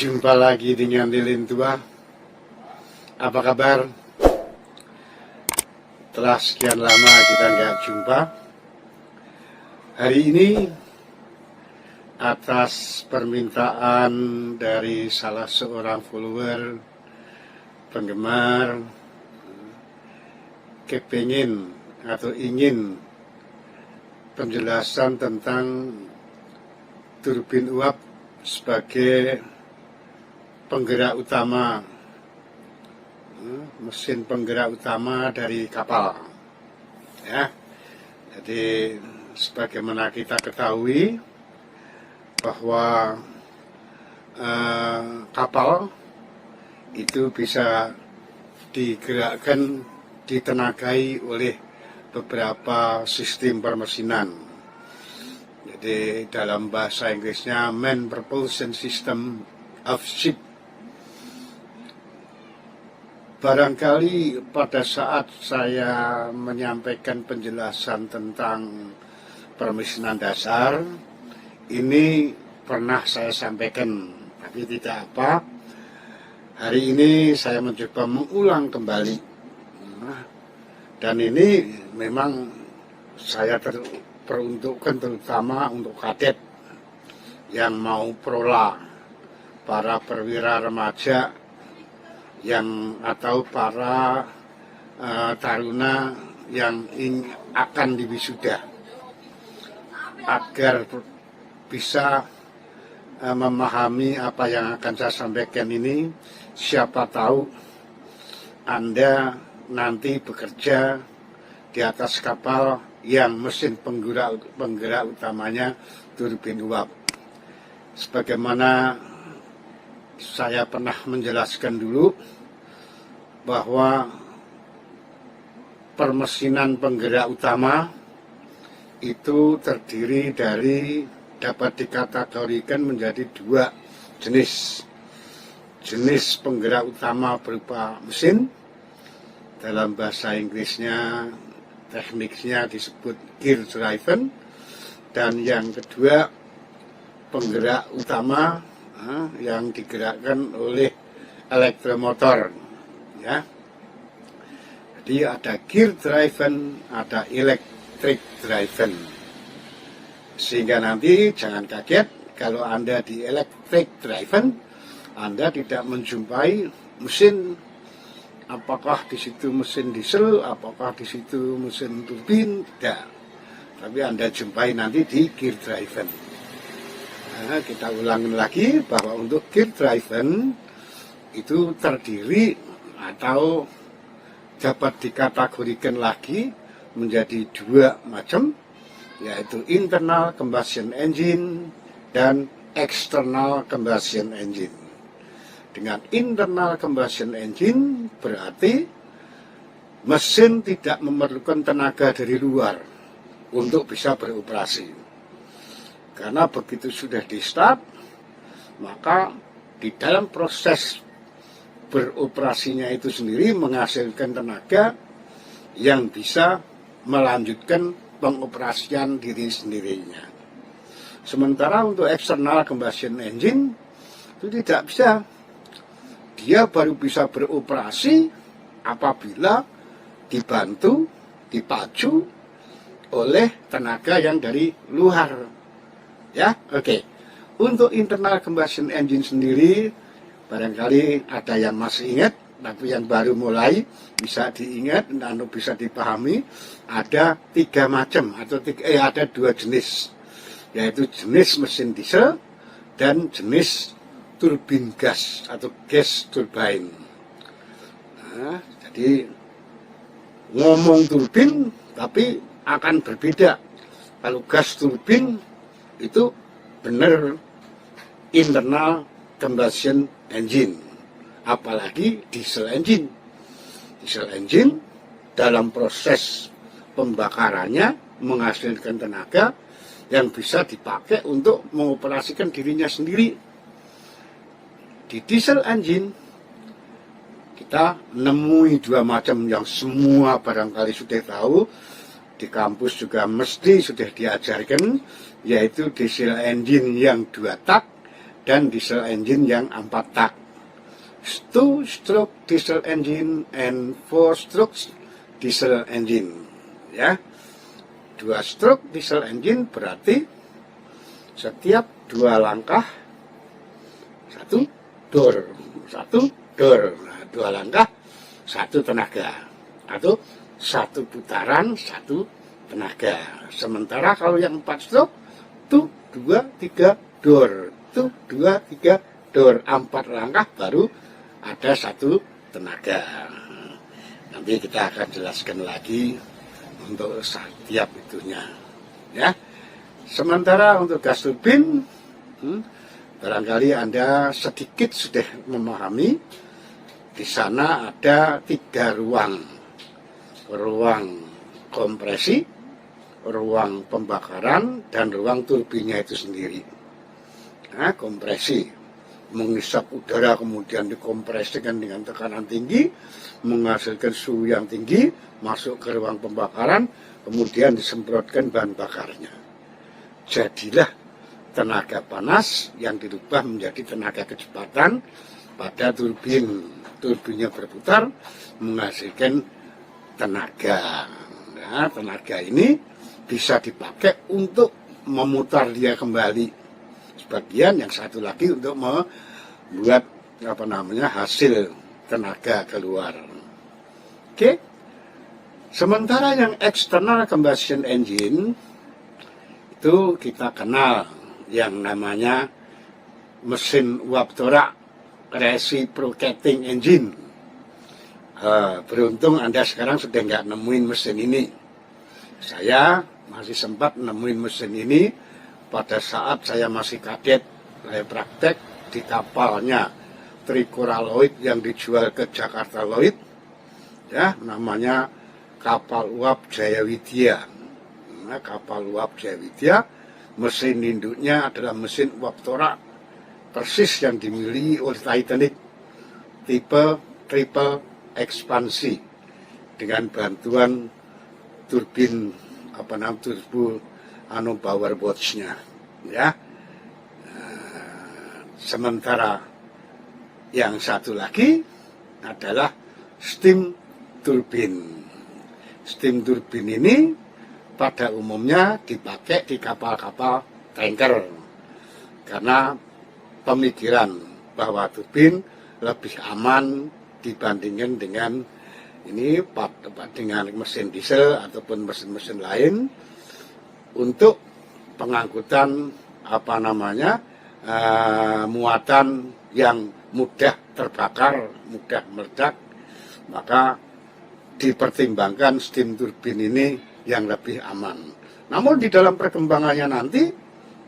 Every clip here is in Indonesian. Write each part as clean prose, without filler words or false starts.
Jumpa lagi dengan Lilin Tua. Apa kabar? Telah sekian lama kita nggak jumpa. Hari ini atas permintaan dari salah seorang follower, penggemar, kepingin atau ingin penjelasan tentang turbin uap sebagai penggerak utama, mesin penggerak utama dari kapal. Ya, jadi sebagaimana kita ketahui bahwa kapal itu bisa digerakkan, ditenagai oleh beberapa sistem permesinan. Jadi dalam bahasa Inggrisnya Man Propulsion System of Ship. Barangkali pada saat saya menyampaikan penjelasan tentang permesinan dasar, ini pernah saya sampaikan, tapi tidak apa. Hari ini saya mencoba mengulang kembali. Dan ini memang saya peruntukkan terutama untuk kadet yang mau prola, para perwira remaja atau para taruna yang akan diwisuda, agar bisa memahami apa yang akan saya sampaikan ini. Siapa tahu Anda nanti bekerja di atas kapal yang mesin penggerak utamanya turbin uap. Sebagaimana saya pernah menjelaskan dulu bahwa permesinan penggerak utama itu terdiri dari, dapat dikategorikan menjadi dua jenis. Jenis penggerak utama berupa mesin, dalam bahasa Inggrisnya tekniknya disebut gear driven, dan yang kedua penggerak utama yang digerakkan oleh elektromotor, ya. Jadi ada gear driven, ada electric driven. Sehingga nanti jangan kaget kalau Anda di electric driven, Anda tidak menjumpai mesin. Apakah di situ mesin diesel, apakah di situ mesin turbin, tidak. Tapi Anda jumpai nanti di gear driven. Nah, kita ulangi lagi bahwa untuk gear driven itu terdiri atau dapat dikategorikan lagi menjadi dua macam, yaitu internal combustion engine dan external combustion engine. Dengan internal combustion engine berarti mesin tidak memerlukan tenaga dari luar untuk bisa beroperasi. Karena begitu sudah di start, maka di dalam proses beroperasinya itu sendiri menghasilkan tenaga yang bisa melanjutkan pengoperasian diri sendirinya. Sementara untuk external combustion engine itu tidak bisa. Dia baru bisa beroperasi apabila dibantu, dipacu oleh tenaga yang dari luar. Ya, oke. Untuk internal combustion engine sendiri, barangkali ada yang masih ingat, tapi yang baru mulai bisa diingat dan bisa dipahami. Ada tiga macam atau ada dua jenis, yaitu jenis mesin diesel dan jenis turbin gas atau gas turbine. Nah, jadi ngomong turbin tapi akan berbeda. Kalau gas turbin itu benar internal combustion engine, apalagi diesel engine. Diesel engine dalam proses pembakarannya menghasilkan tenaga yang bisa dipakai untuk mengoperasikan dirinya sendiri. Di diesel engine kita menemui dua macam yang semua barangkali sudah tahu, di kampus juga mesti sudah diajarkan, yaitu diesel engine yang 2 tak dan diesel engine yang 4 tak. 2-stroke diesel engine and 4-stroke diesel engine. Ya, 2-stroke diesel engine berarti setiap 2 langkah 1 door, 1 door. Nah, 2 langkah 1 tenaga, atau 1 putaran 1 tenaga. Sementara kalau yang 4 stroke tuh 2 3 door, tuh 2 3 door, 4 langkah baru ada 1 tenaga. Nanti kita akan jelaskan lagi untuk setiap itunya, ya. Sementara untuk gas turbin, barangkali Anda sedikit sudah memahami. Di sana ada 3 ruang: ruang kompresi, ruang pembakaran, dan ruang turbinnya itu sendiri. Nah, kompresi mengisap udara, kemudian dikompresikan dengan tekanan tinggi, menghasilkan suhu yang tinggi, masuk ke ruang pembakaran, kemudian disemprotkan bahan bakarnya. Jadilah tenaga panas yang dirubah menjadi tenaga kecepatan pada turbin. Turbinnya berputar, menghasilkan tenaga. Nah, tenaga ini bisa dipakai untuk memutar dia kembali. Sebagian yang satu lagi untuk membuat hasil tenaga keluar. Oke. Sementara yang external combustion engine itu kita kenal yang namanya mesin uap torak reciprocating engine. Beruntung Anda sekarang sudah nggak nemuin mesin ini. Saya masih sempat nemuin mesin ini pada saat saya masih kadet, saya praktek di kapalnya Tricora Lloyd yang dijual ke Jakarta Lloyd, ya, namanya kapal uap Jayawidya. Nah, kapal uap Jayawidya, mesin induknya adalah mesin uap torak persis yang dimiliki oleh Titanic, tipe triple ekspansi dengan bantuan turbin turbo power box-nya, ya. Sementara yang satu lagi adalah steam turbin. Steam turbin ini pada umumnya dipakai di kapal-kapal tanker karena pemikiran bahwa turbin lebih aman dibandingkan dengan dengan mesin diesel ataupun mesin-mesin lain untuk pengangkutan muatan yang mudah terbakar, mudah meledak, maka dipertimbangkan steam turbin ini yang lebih aman. Namun di dalam perkembangannya nanti,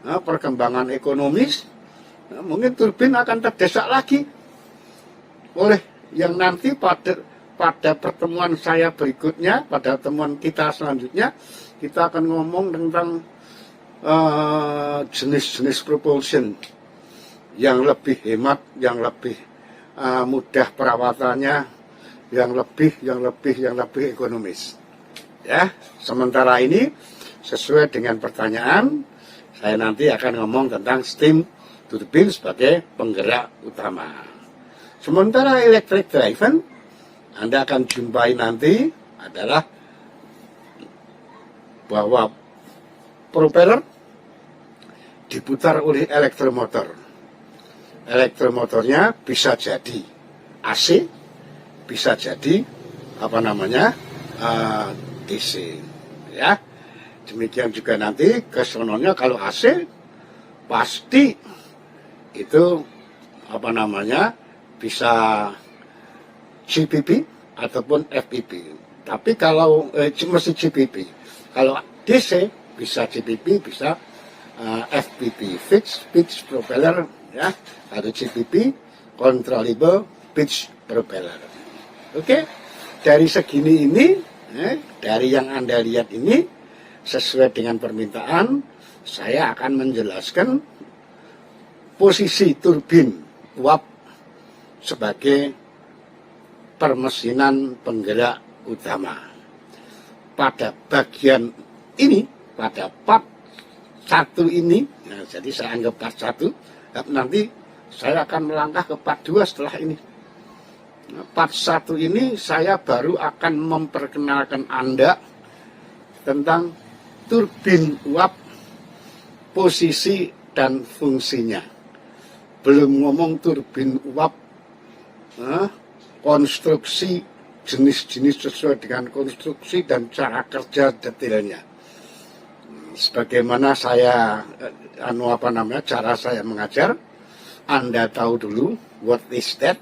perkembangan ekonomis, mungkin turbin akan terdesak lagi oleh yang nanti pada pertemuan saya berikutnya, pada temuan kita selanjutnya, kita akan ngomong tentang jenis-jenis propulsion yang lebih hemat, yang lebih mudah perawatannya, yang lebih ekonomis. Ya, sementara ini sesuai dengan pertanyaan, saya nanti akan ngomong tentang steam turbin sebagai penggerak utama. Sementara electric driven, Anda akan jumpai nanti adalah bahwa propeller diputar oleh elektromotor. Elektromotornya bisa jadi AC, bisa jadi DC, ya. Demikian juga nanti kesononya kalau AC pasti itu bisa GPP ataupun FPP. Tapi kalau masih GPP, kalau DC bisa GPP, bisa FPP, fixed pitch propeller, ya. Atau GPP, controllable pitch propeller. Oke, dari segini ini, dari yang Anda lihat ini, sesuai dengan permintaan, saya akan menjelaskan posisi turbin uap sebagai permesinan penggerak utama. Pada bagian ini, pada part 1 ini, jadi saya anggap part 1, Nanti saya akan melangkah ke part 2 setelah ini. Part 1 ini saya baru akan memperkenalkan Anda tentang turbin uap, posisi dan fungsinya. Belum ngomong turbin uap, konstruksi, jenis-jenis sesuai dengan konstruksi dan cara kerja detailnya. Sebagaimana saya cara saya mengajar, Anda tahu dulu what is that,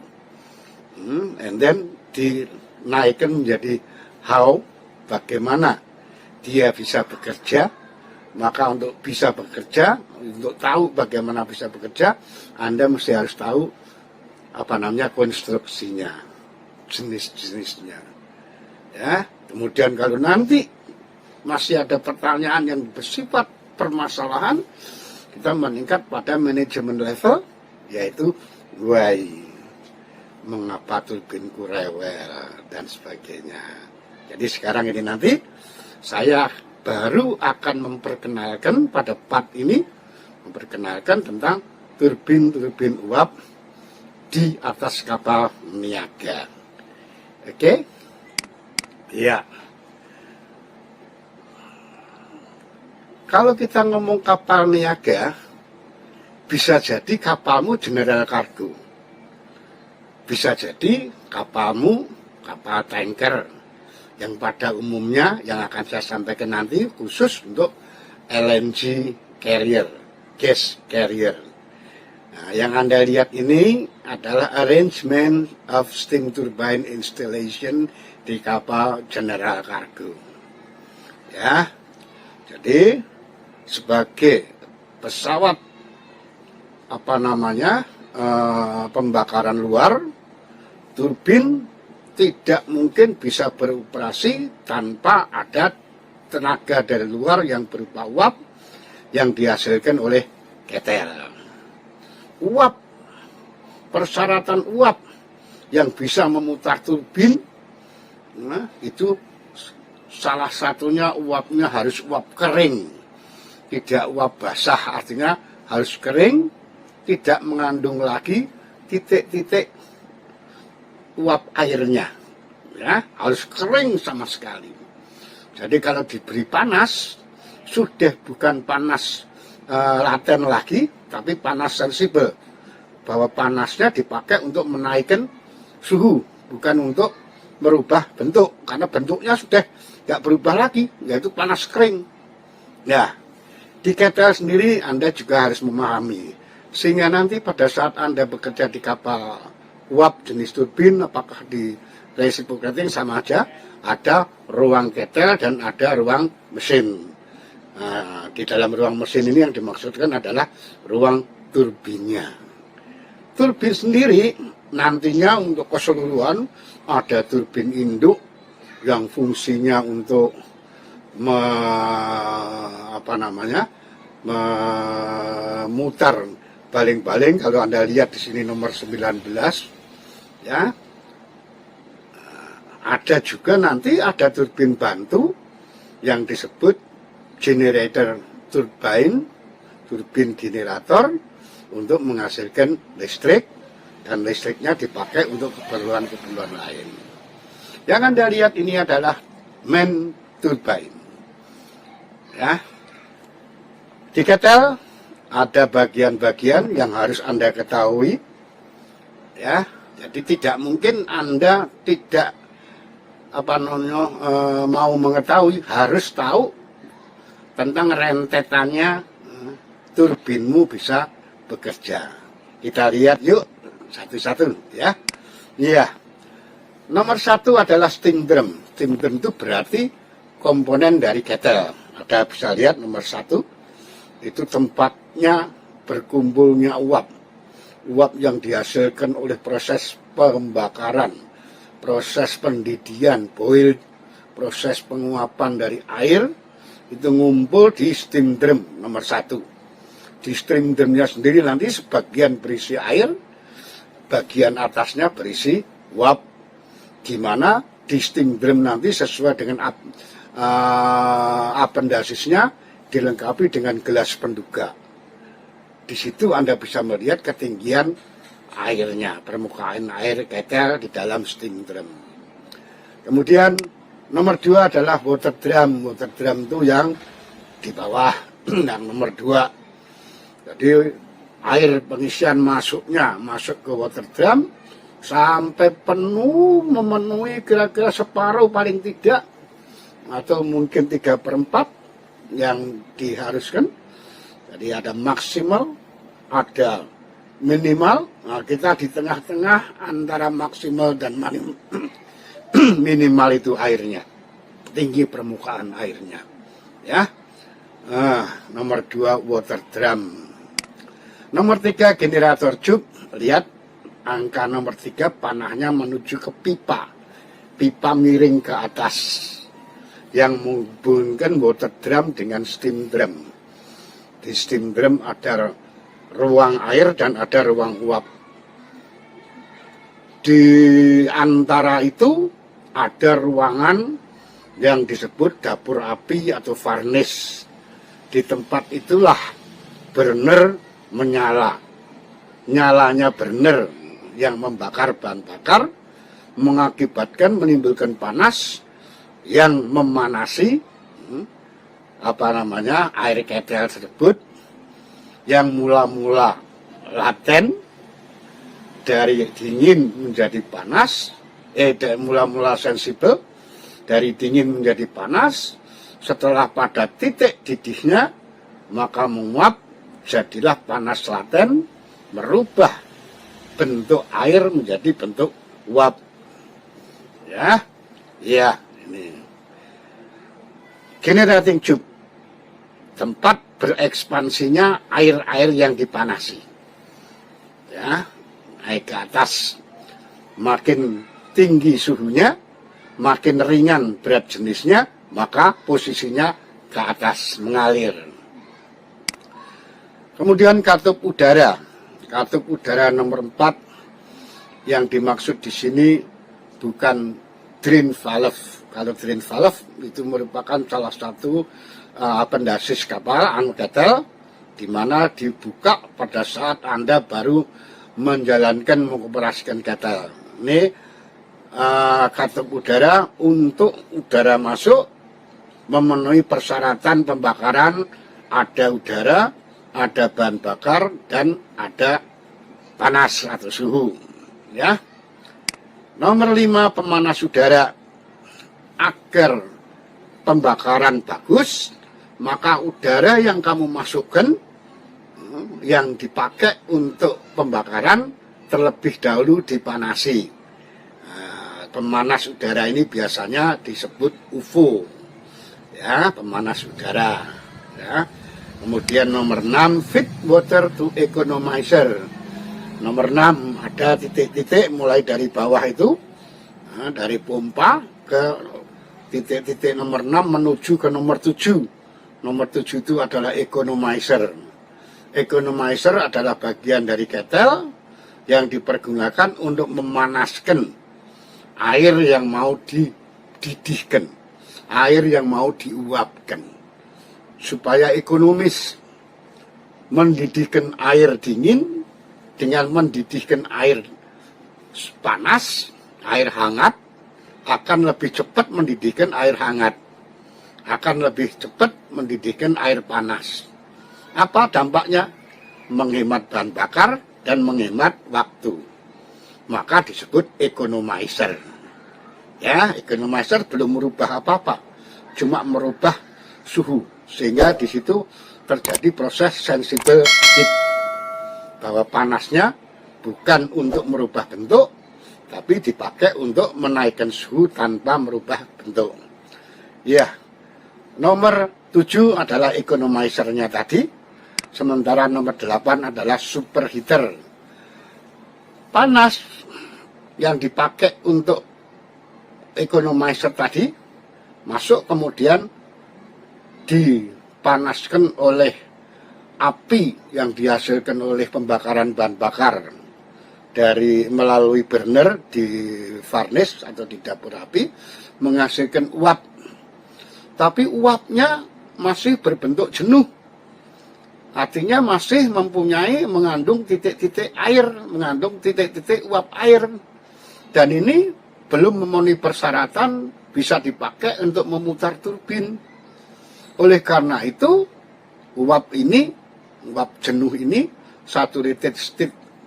and then dinaikkan menjadi how, bagaimana dia bisa bekerja. Maka untuk bisa bekerja, untuk tahu bagaimana bisa bekerja, Anda mesti harus tahu konstruksinya, jenis-jenisnya. Ya, kemudian kalau nanti masih ada pertanyaan yang bersifat permasalahan, kita meningkat pada manajemen level, yaitu why, mengapa turbinku rewel, dan sebagainya. Jadi sekarang ini nanti saya baru akan memperkenalkan pada part ini, memperkenalkan tentang turbin-turbin uap di atas kapal niaga. Oke? Ya. Kalau kita ngomong kapal niaga, bisa jadi kapalmu general cargo. Bisa jadi kapalmu kapal tanker, yang pada umumnya yang akan saya sampaikan nanti khusus untuk LNG carrier, gas carrier. Nah, yang Anda lihat ini adalah arrangement of steam turbine installation di kapal general cargo. Ya, jadi sebagai pesawat pembakaran luar, turbin tidak mungkin bisa beroperasi tanpa ada tenaga dari luar yang berupa uap yang dihasilkan oleh ketel. Uap, persyaratan uap yang bisa memutar turbin, itu salah satunya uapnya harus uap kering, tidak uap basah, artinya harus kering, tidak mengandung lagi titik-titik uap airnya, ya, harus kering sama sekali. Jadi kalau diberi panas, sudah bukan panas laten lagi, tapi panas sensibel, bahwa panasnya dipakai untuk menaikkan suhu, bukan untuk merubah bentuk, karena bentuknya sudah nggak berubah lagi, yaitu panas kering. Ya, di ketel sendiri Anda juga harus memahami, sehingga nanti pada saat Anda bekerja di kapal uap jenis turbin, apakah di reciprocating sama aja, ada ruang ketel dan ada ruang mesin. Nah, di dalam ruang mesin ini yang dimaksudkan adalah ruang turbinnya. Turbin sendiri nantinya untuk keseluruhan ada turbin induk yang fungsinya untuk memutar baling-baling. Kalau Anda lihat di sini nomor 19. Ya, ada juga nanti ada turbin bantu yang disebut generator turbine, turbin generator untuk menghasilkan listrik, dan listriknya dipakai untuk keperluan-keperluan lain. Yang Anda lihat ini adalah main turbine. Ya, di ketel ada bagian-bagian yang harus Anda ketahui. Ya, jadi tidak mungkin Anda tidak mau mengetahui, harus tahu tentang rentetannya turbinmu bisa bekerja. Kita lihat yuk satu-satu ya. Iya. Nomor 1 adalah steam drum. Steam drum itu berarti komponen dari ketel. Ada bisa lihat nomor 1 itu tempatnya berkumpulnya uap. Uap yang dihasilkan oleh proses pembakaran, proses pendidihan, boil, proses penguapan dari air, itu ngumpul di steam drum nomor 1. Di steam drumnya sendiri nanti sebagian berisi air, bagian atasnya berisi uap, di mana di steam drum nanti sesuai dengan appendasisnya dilengkapi dengan gelas penduga. di situ Anda bisa melihat ketinggian airnya, permukaan air ketel di dalam steam drum. Kemudian nomor 2 adalah water drum. Water drum itu yang di bawah. Yang nomor 2. Jadi air pengisian masuk ke water drum sampai penuh, memenuhi kira-kira separuh paling tidak, atau mungkin 3/4 yang diharuskan. Jadi ada maksimal, ada minimal. Nah, kita di tengah-tengah antara maksimal dan minimal itu airnya, tinggi permukaan airnya, ya. Nomor 2 water drum. Nomor 3 generator tube. Lihat angka nomor 3, panahnya menuju ke pipa miring ke atas yang menghubungkan water drum dengan steam drum. Di steam drum ada ruang air dan ada ruang uap. Di antara itu ada ruangan yang disebut dapur api atau furnace. Di tempat itulah burner menyala. Nyalanya burner yang membakar bahan bakar mengakibatkan menimbulkan panas yang memanasi air ketel tersebut, yang mula-mula laten dari dingin menjadi panas, mula-mula sensibel dari dingin menjadi panas. Setelah pada titik didihnya maka menguap, jadilah panas laten, merubah bentuk air menjadi bentuk uap. Ya, ini generating tube, tempat berekspansinya air-air yang dipanasi. Ya, naik ke atas. Makin tinggi suhunya, makin ringan berat jenisnya, maka posisinya ke atas mengalir. Kemudian katup udara. Katup udara nomor 4 yang dimaksud di sini bukan drain valve. Kalau drain valve itu merupakan salah satu pendasis kapal ketel, di mana dibuka pada saat Anda baru mengoperasikan ketel. Ini katup udara untuk udara masuk, memenuhi persyaratan pembakaran, ada udara, ada bahan bakar, dan ada panas atau suhu. Ya. Nomor 5, pemanas udara. Agar pembakaran bagus, maka udara yang kamu masukkan, yang dipakai untuk pembakaran, terlebih dahulu dipanasi. Pemanas udara ini biasanya disebut UFO, ya, pemanas udara. Ya. Kemudian nomor 6, feed water to economizer. Nomor 6, ada titik-titik mulai dari bawah itu, dari pompa ke titik-titik nomor 6 menuju ke nomor 7. Nomor 7 itu adalah economizer. Economizer adalah bagian dari ketel yang dipergunakan untuk memanaskan air yang mau dididihkan, air yang mau diuapkan, supaya ekonomis. Mendidihkan air dingin dengan mendidihkan air panas, air hangat, akan lebih cepat mendidihkan air hangat, akan lebih cepat mendidihkan air panas. Apa dampaknya? Menghemat bahan bakar dan menghemat waktu. Maka disebut economizer. Ya, economizer belum merubah apa-apa, cuma merubah suhu, sehingga di situ terjadi proses sensible heat, bahwa panasnya bukan untuk merubah bentuk, tapi dipakai untuk menaikkan suhu tanpa merubah bentuk. Ya, nomor 7 adalah economizer-nya tadi, sementara nomor 8 adalah superheater. Panas yang dipakai untuk economizer tadi masuk, kemudian dipanaskan oleh api yang dihasilkan oleh pembakaran bahan bakar melalui burner di furnace atau di dapur api, menghasilkan uap. Tapi uapnya masih berbentuk jenuh. artinya masih mempunyai mengandung titik-titik air, mengandung titik-titik uap air. Dan ini belum memenuhi persyaratan bisa dipakai untuk memutar turbin. Oleh karena itu, uap jenuh ini, saturated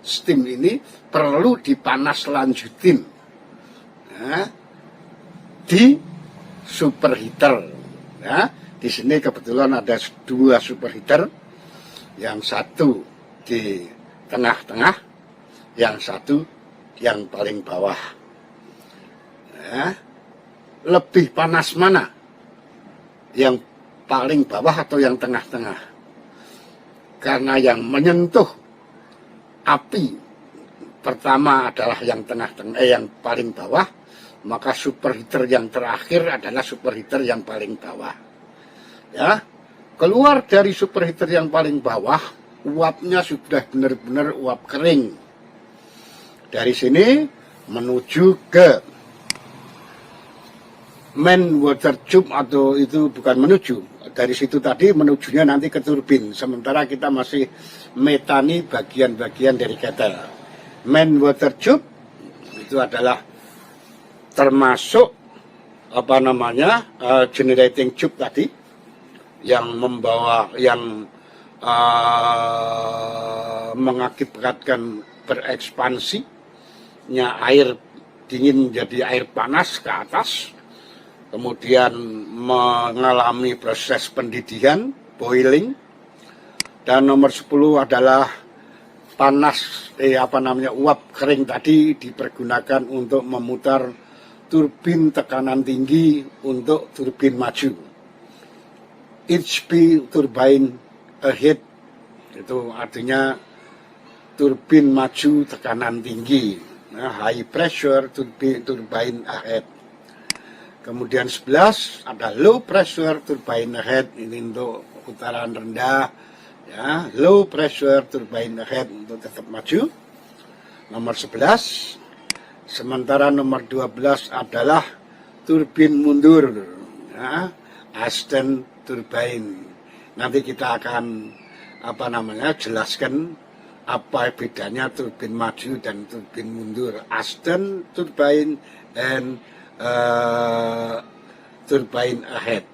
steam ini perlu dipanas lanjutin ya, di superheater. Ya, di sini kebetulan ada 2 superheater, yang satu di tengah-tengah, yang satu yang paling bawah. Ya, lebih panas mana? Yang paling bawah atau yang tengah-tengah? Karena yang menyentuh api pertama adalah yang tengah-tengah, yang paling bawah, maka superheater yang terakhir adalah superheater yang paling bawah. Ya, keluar dari superheater yang paling bawah, uapnya sudah benar-benar uap kering. Dari sini menuju ke main water tube, atau itu bukan menuju. Dari situ tadi menujunya nanti ke turbin. Sementara kita masih metani bagian-bagian dari kettle. Main water tube itu adalah termasuk generating tube tadi yang membawa mengakibatkan berekspansinya air dingin menjadi air panas ke atas, kemudian mengalami proses pendidih, boiling. Dan nomor 10 adalah uap kering tadi dipergunakan untuk memutar turbin tekanan tinggi untuk turbin maju. HP turbine ahead, itu artinya turbin maju tekanan tinggi. High pressure turbine ahead. Kemudian 11 ada low pressure turbine ahead, ini untuk putaran rendah. Ya, low pressure turbine ahead untuk tetap maju. Nomor 11. Sementara nomor 12 adalah turbin mundur. Ya, Aston turbine. Nanti kita akan jelaskan apa bedanya turbin maju dan turbin mundur. Aston turbine and turbine ahead.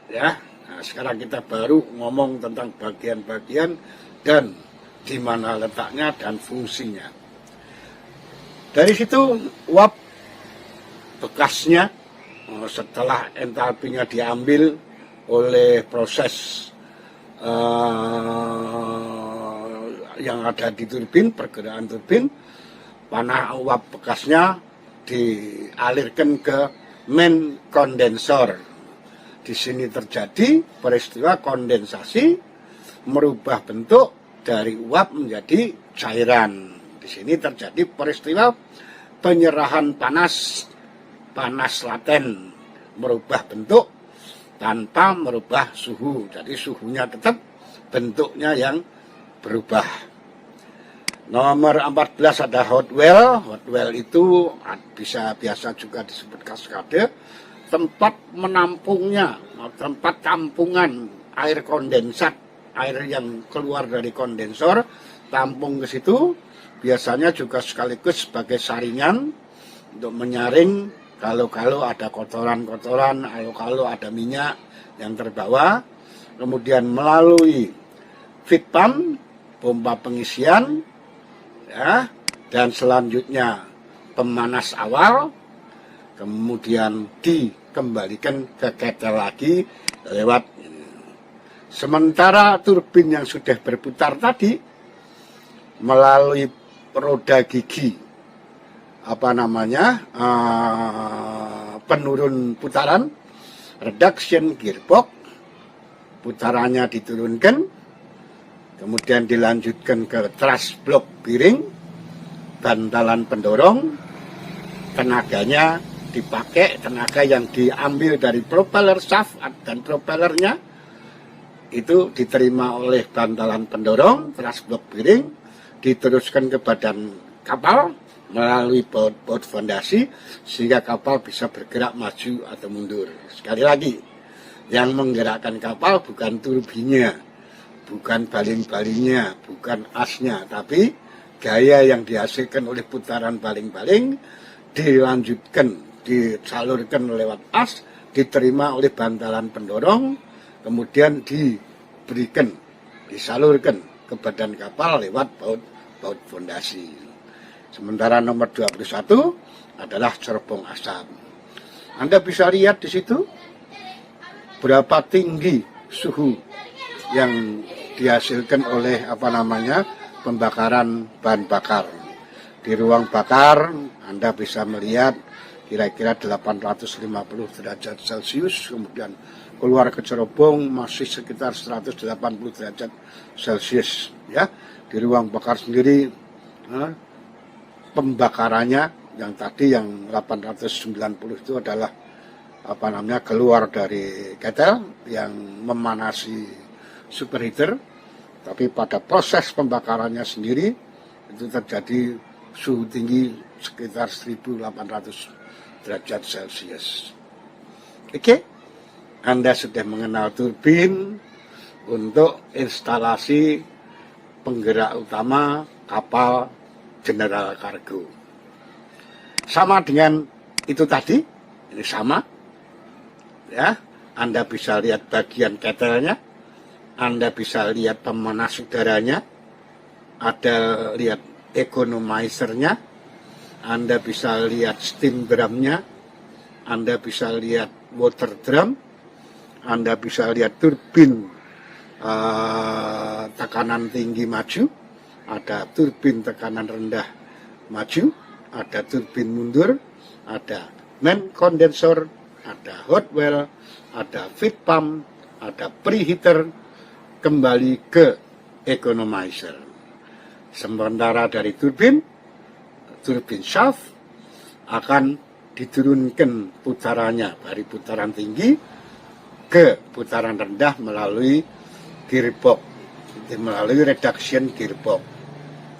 Ya. Nah, sekarang kita baru ngomong tentang bagian-bagian dan di mana letaknya dan fungsinya. Dari situ uap bekasnya setelah entalpinya diambil oleh proses yang ada di turbin, pergerakan turbin, panas uap bekasnya dialirkan ke main kondensor. Di sini terjadi peristiwa kondensasi, merubah bentuk dari uap menjadi cairan. Di sini terjadi peristiwa penyerahan panas laten, merubah bentuk tanpa merubah suhu. Jadi suhunya tetap, bentuknya yang berubah. Nomor 14 ada hot well. Hot well itu biasa juga disebut kaskade. Tempat menampungnya, tempat tampungan air kondensat, air yang keluar dari kondensor, tampung ke situ. Biasanya juga sekaligus sebagai saringan untuk menyaring kalau ada kotoran-kotoran, kalau ada minyak yang terbawa. Kemudian melalui feed pump, pompa pengisian, ya, dan selanjutnya pemanas awal, kemudian dikembalikan ke kettle lagi lewat. Sementara turbin yang sudah berputar tadi melalui roda gigi penurun putaran, reduction gearbox, putarannya diturunkan, kemudian dilanjutkan ke thrust block bearing, bantalan pendorong, tenaganya dipakai, tenaga yang diambil dari propeller shaft dan propellernya itu diterima oleh bantalan pendorong, thrust block bearing, diteruskan ke badan kapal melalui baut fondasi sehingga kapal bisa bergerak maju atau mundur. Sekali lagi, yang menggerakkan kapal bukan turbinnya, bukan baling-balingnya, bukan asnya, tapi gaya yang dihasilkan oleh putaran baling-baling dilanjutkan, disalurkan lewat as, diterima oleh bantalan pendorong, kemudian diberikan, disalurkan ke badan kapal lewat baut fondasi. Sementara nomor 21 adalah cerobong asap. Anda bisa lihat di situ berapa tinggi suhu yang dihasilkan oleh pembakaran bahan bakar. Di ruang bakar Anda bisa melihat kira-kira 850 derajat Celcius, kemudian keluar ke cerobong masih sekitar 180 derajat Celcius. Ya, di ruang bakar sendiri pembakarannya yang tadi yang 890 itu adalah keluar dari ketel yang memanasi superheater, tapi pada proses pembakarannya sendiri itu terjadi suhu tinggi sekitar 1800 derajat Celcius. Oke, Anda sudah mengenal turbin untuk instalasi penggerak utama kapal General Cargo. Sama dengan itu tadi, ini sama, ya. Anda bisa lihat bagian ketelnya, Anda bisa lihat pemanas udaranya, ada lihat economizer-nya, Anda bisa lihat steam drumnya, Anda bisa lihat water drum, Anda bisa lihat turbin tekanan tinggi maju, ada turbin tekanan rendah maju, ada turbin mundur, ada main kondensor, ada hot well, ada feed pump, ada preheater, kembali ke economizer. Sementara dari turbin shaft akan diturunkan putarannya dari putaran tinggi ke putaran rendah melalui gearbox, melalui reduction gearbox.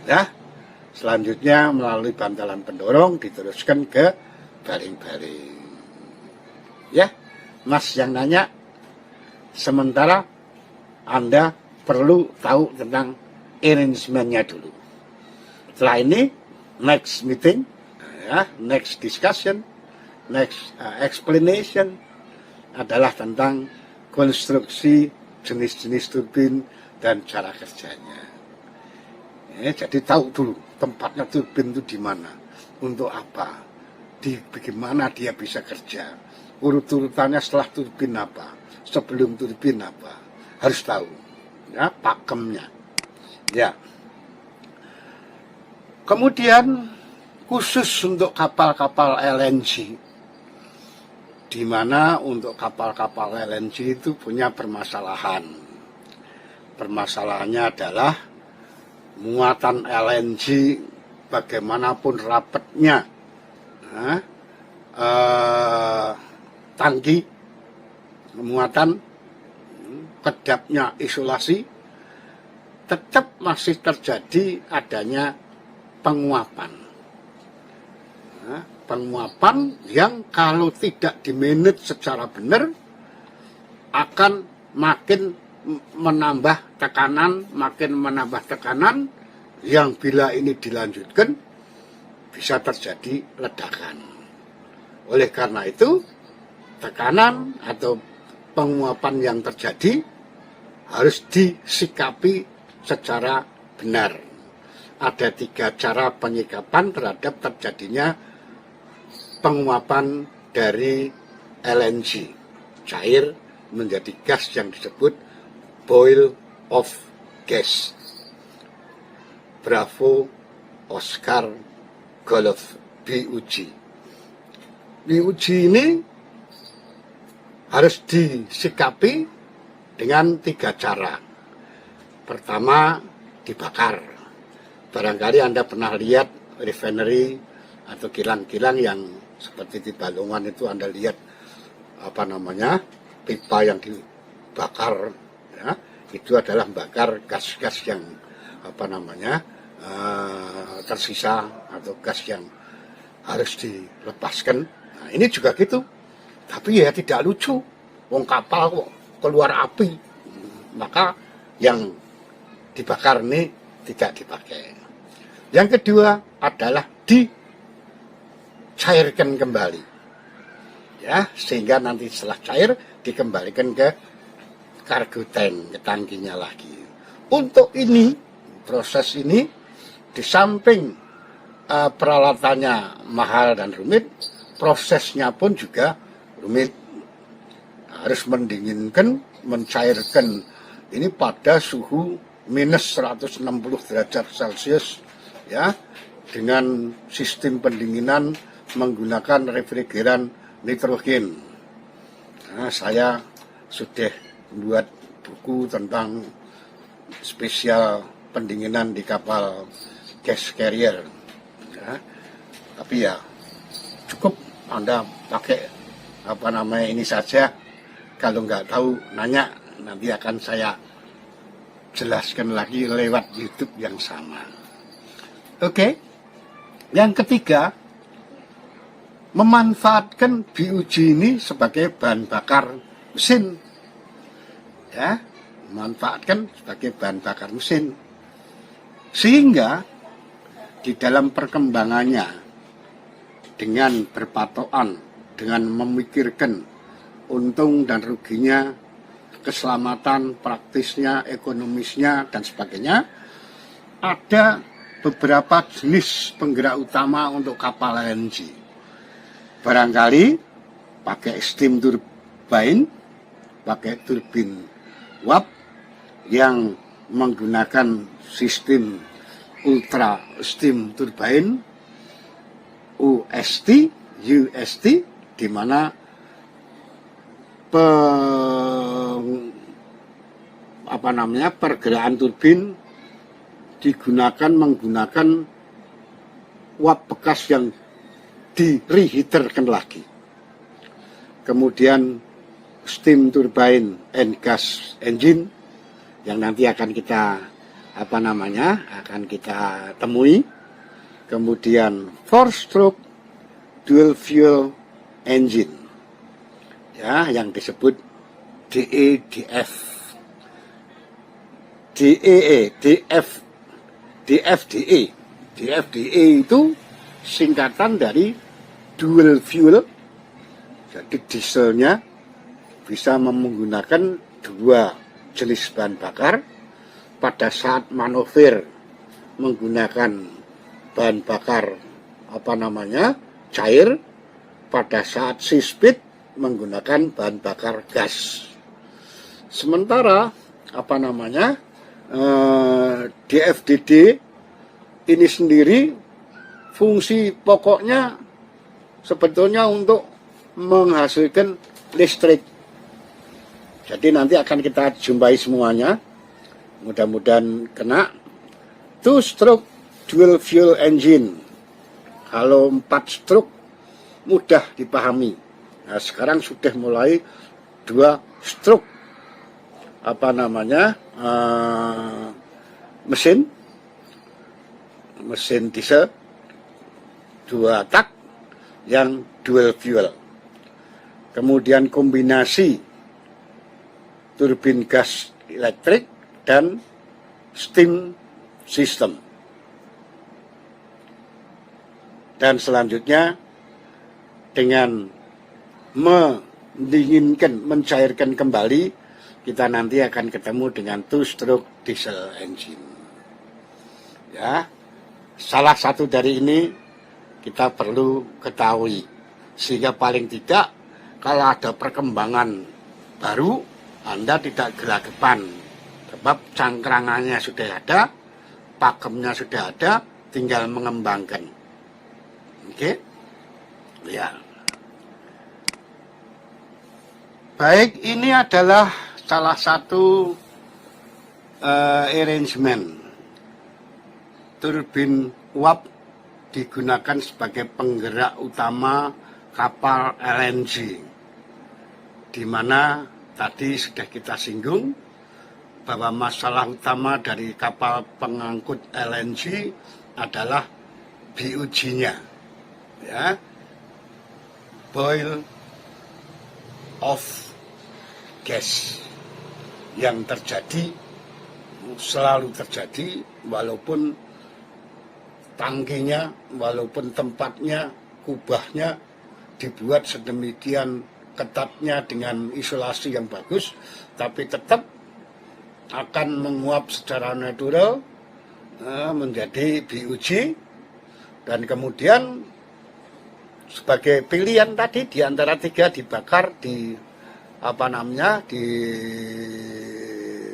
Ya, selanjutnya melalui bantalan pendorong diteruskan ke baling-baling. Ya, Mas yang nanya, sementara Anda perlu tahu tentang arrangement-nya dulu. Setelah ini, next meeting, ya, next discussion, next explanation adalah tentang konstruksi jenis-jenis turbin dan cara kerjanya. Ya, jadi tahu dulu tempatnya turbin itu di mana, untuk apa, bagaimana dia bisa kerja, urut-urutannya setelah turbin apa, sebelum turbin apa, harus tahu, ya, pakemnya. Ya. Kemudian khusus untuk kapal-kapal LNG, di mana untuk kapal-kapal LNG itu punya permasalahan. Permasalahannya adalah muatan LNG bagaimanapun rapatnya tangki muatan, kedapnya isolasi, tetap masih terjadi adanya penguapan. Penguapan yang kalau tidak dimanage secara benar akan makin menambah tekanan yang bila ini dilanjutkan bisa terjadi ledakan. Oleh karena itu, tekanan atau penguapan yang terjadi harus disikapi secara benar. Ada 3 cara penyikapan terhadap terjadinya penguapan dari LNG, cair menjadi gas yang disebut boil off gas. Bravo, Oscar, Golf, BUG. BUG ini harus disikapi dengan 3 cara. Pertama, dibakar. Barangkali Anda pernah lihat refinery atau kilang-kilang yang seperti di Balongan itu, Anda lihat pipa yang dibakar, ya, itu adalah bakar gas-gas yang tersisa atau gas yang harus dilepaskan. Nah, ini juga gitu. Tapi ya tidak lucu, wong kapal kok keluar api. Maka yang dibakar ini tidak dipakai. Yang kedua adalah dicairkan kembali, ya, sehingga nanti setelah cair dikembalikan ke cargo tank, ke tangkinya lagi. Untuk ini, proses ini di samping peralatannya mahal dan rumit, prosesnya pun juga rumit. Harus mendinginkan, mencairkan ini pada suhu minus 160 derajat Celcius, ya, dengan sistem pendinginan menggunakan refrigeran nitrogen. Nah, saya sudah membuat buku tentang spesial pendinginan di kapal gas carrier, ya. Tapi ya cukup Anda pakai ini saja. Kalau nggak tahu nanya, nanti akan saya jelaskan lagi lewat YouTube yang sama. Oke. Yang ketiga, memanfaatkan BUG ini sebagai bahan bakar mesin, ya, memanfaatkan sebagai bahan bakar mesin, sehingga di dalam perkembangannya dengan berpatokan, dengan memikirkan untung dan ruginya, keselamatan, praktisnya, ekonomisnya, dan sebagainya, ada beberapa jenis penggerak utama untuk kapal LNG. Barangkali pakai steam turbine, pakai turbin uap yang menggunakan sistem ultra steam turbine, UST, di mana pergerakan turbin menggunakan uap bekas yang di-reheaterkan lagi. Kemudian steam turbine and gas engine yang nanti akan kita temui. Kemudian 4-stroke dual fuel engine, ya, yang disebut DEDF. DFDE itu singkatan dari dual fuel. Jadi dieselnya bisa menggunakan dua jenis bahan bakar. Pada saat manuver menggunakan bahan bakar cair, pada saat sea speed menggunakan bahan bakar gas. Sementara DFDD ini sendiri fungsi pokoknya sebetulnya untuk menghasilkan listrik. Jadi nanti akan kita jumpai semuanya. Mudah-mudahan kena. 2-stroke dual fuel engine. Kalau 4-stroke mudah dipahami. Nah, sekarang sudah mulai 2-stroke mesin diesel 2 tak yang dual fuel. Kemudian kombinasi turbin gas elektrik dan steam system. Dan selanjutnya dengan mendinginkan, mencairkan kembali, kita nanti akan ketemu dengan 2-stroke diesel engine. Ya, salah satu dari ini kita perlu ketahui, sehingga paling tidak kalau ada perkembangan baru, Anda tidak gelagapan, sebab cangkrangannya sudah ada, pakemnya sudah ada, tinggal mengembangkan. Oke, ya. Baik, ini adalah salah satu arrangement turbin uap digunakan sebagai penggerak utama kapal LNG, di mana tadi sudah kita singgung bahwa masalah utama dari kapal pengangkut LNG adalah BUG-nya, ya, boil off gas, yang terjadi selalu terjadi, walaupun tangkinya, walaupun tempatnya, kubahnya dibuat sedemikian ketatnya dengan isolasi yang bagus, tapi tetap akan menguap secara natural menjadi BUG, dan kemudian sebagai pilihan tadi di antara tiga dibakar,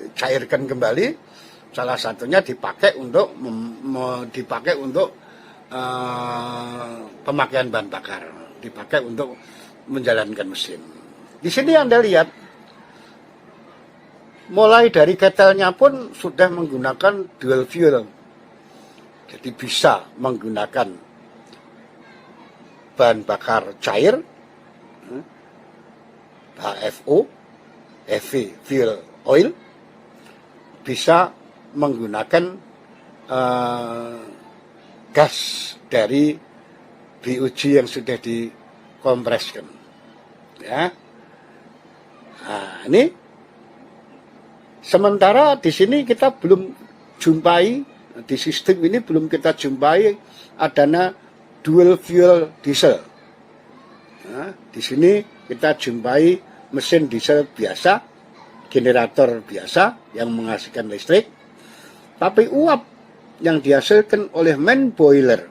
dicairkan kembali, salah satunya dipakai untuk pemakaian bahan bakar, dipakai untuk menjalankan mesin. Di sini Anda lihat, mulai dari ketelnya pun sudah menggunakan dual fuel, jadi bisa menggunakan bahan bakar cair, HFO, heavy fuel oil, bisa menggunakan gas dari BUG yang sudah dikompreskan. Ya, nah, ini sementara di sini kita belum jumpai, di sistem ini belum kita jumpai adanya dual fuel diesel. Nah, di sini kita jumpai mesin diesel biasa, generator biasa yang menghasilkan listrik, tapi uap yang dihasilkan oleh main boiler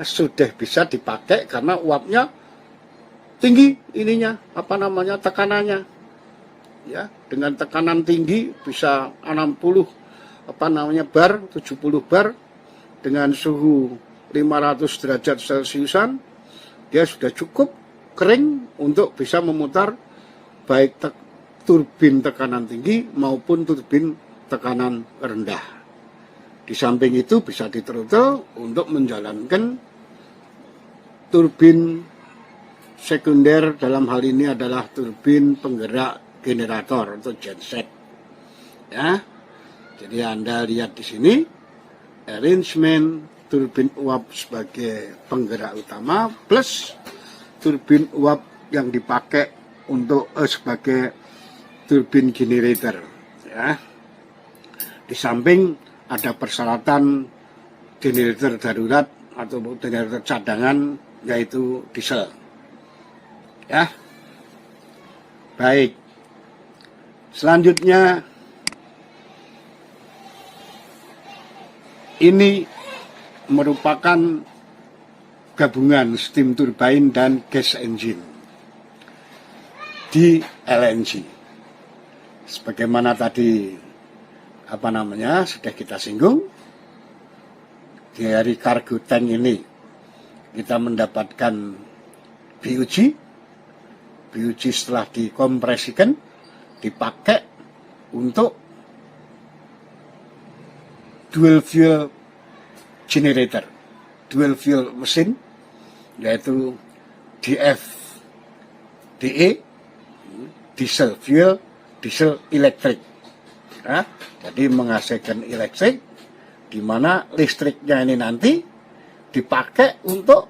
sudah bisa dipakai karena uapnya tinggi, tekanannya, ya, dengan tekanan tinggi bisa 60 bar, 70 bar, dengan suhu 500 derajat Celciusan, dia sudah cukup kering untuk bisa memutar baik turbin tekanan tinggi maupun turbin tekanan rendah. Di samping itu bisa dithrottle untuk menjalankan turbin sekunder, dalam hal ini adalah turbin penggerak generator atau genset. Ya, jadi Anda lihat di sini arrangement turbin uap sebagai penggerak utama plus turbin uap yang dipakai untuk sebagai turbin generator. Ya, di samping ada persyaratan generator darurat atau generator cadangan, yaitu diesel. Ya, baik. Selanjutnya, ini merupakan gabungan steam turbine dan gas engine di LNG. Sebagaimana tadi sudah kita singgung, dari cargo tank ini kita mendapatkan BUG. BUG setelah dikompresikan dipakai untuk dual fuel generator, dual fuel mesin, yaitu DFDE, diesel fuel, diesel elektrik. Nah, jadi menghasilkan elektrik, di mana listriknya ini nanti dipakai untuk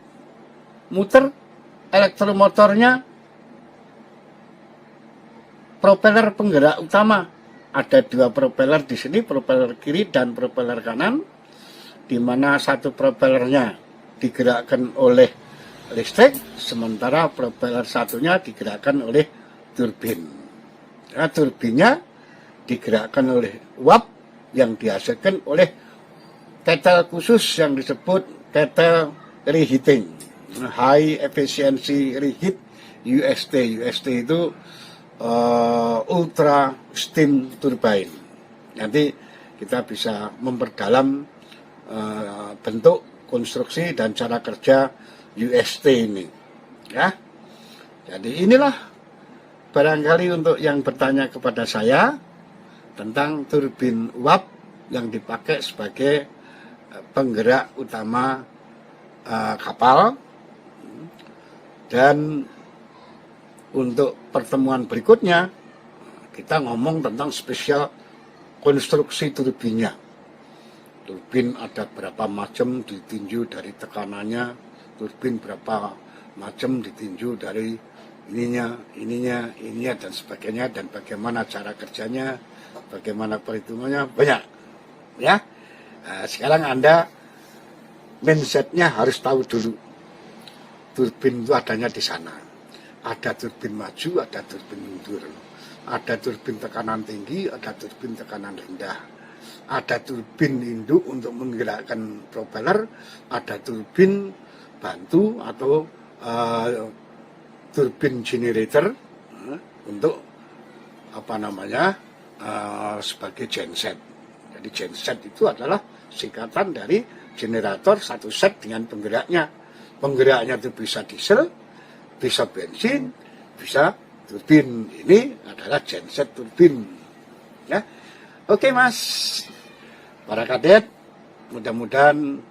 muter elektromotornya propeller penggerak utama. Ada dua propeller di sini, propeller kiri dan propeller kanan, di mana satu propellernya digerakkan oleh listrik, sementara propeller satunya digerakkan oleh turbin. Nah, turbinnya digerakkan oleh uap yang dihasilkan oleh ketel khusus yang disebut ketel reheating, high efficiency reheat, UST. UST itu ultra steam turbine. Nanti kita bisa memperdalam bentuk, konstruksi dan cara kerja UST ini. Ya, jadi inilah barangkali untuk yang bertanya kepada saya tentang turbin uap yang dipakai sebagai penggerak utama kapal. Dan untuk pertemuan berikutnya kita ngomong tentang spesial konstruksi turbinnya. Turbin ada berapa macam ditinjau dari tekanannya, turbin berapa macam ditinjau dari ininya dan sebagainya, dan bagaimana cara kerjanya, bagaimana perhitungannya banyak, ya. Nah, sekarang Anda mindsetnya harus tahu dulu. Turbin itu adanya di sana. Ada turbin maju, ada turbin mundur. Ada turbin tekanan tinggi, ada turbin tekanan rendah. Ada turbin induk untuk menggerakkan propeller, ada turbin bantu atau turbin generator untuk sebagai genset. Jadi genset itu adalah singkatan dari generator satu set dengan penggeraknya. Penggeraknya itu bisa diesel, bisa bensin, bisa turbin. Ini adalah genset turbin. Ya, oke Mas, para kadet, mudah-mudahan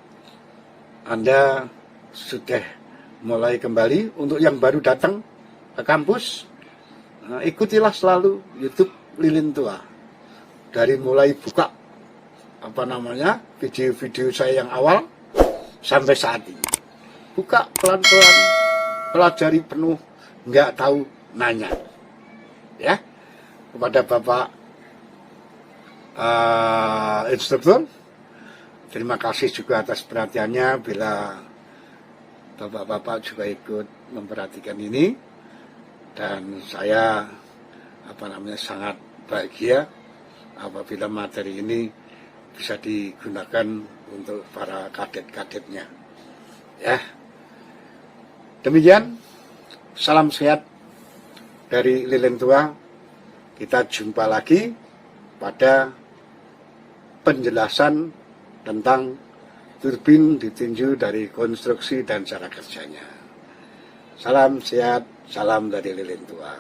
Anda sudah mulai kembali. Untuk yang baru datang ke kampus, ikutilah selalu YouTube Lilin Tua. Dari mulai buka video-video saya yang awal sampai saat ini. Buka pelan-pelan, pelajari penuh, nggak tahu nanya. Ya, kepada Bapak instruktur, terima kasih juga atas perhatiannya. Bila Bapak-bapak juga ikut memperhatikan ini, dan saya sangat bahagia apabila materi ini bisa digunakan untuk para kadet-kadetnya. Ya, demikian, salam sehat dari Lilin Tua. Kita jumpa lagi pada penjelasan tentang turbin ditinjau dari konstruksi dan cara kerjanya. Salam sehat, salam dari Lilin Tua.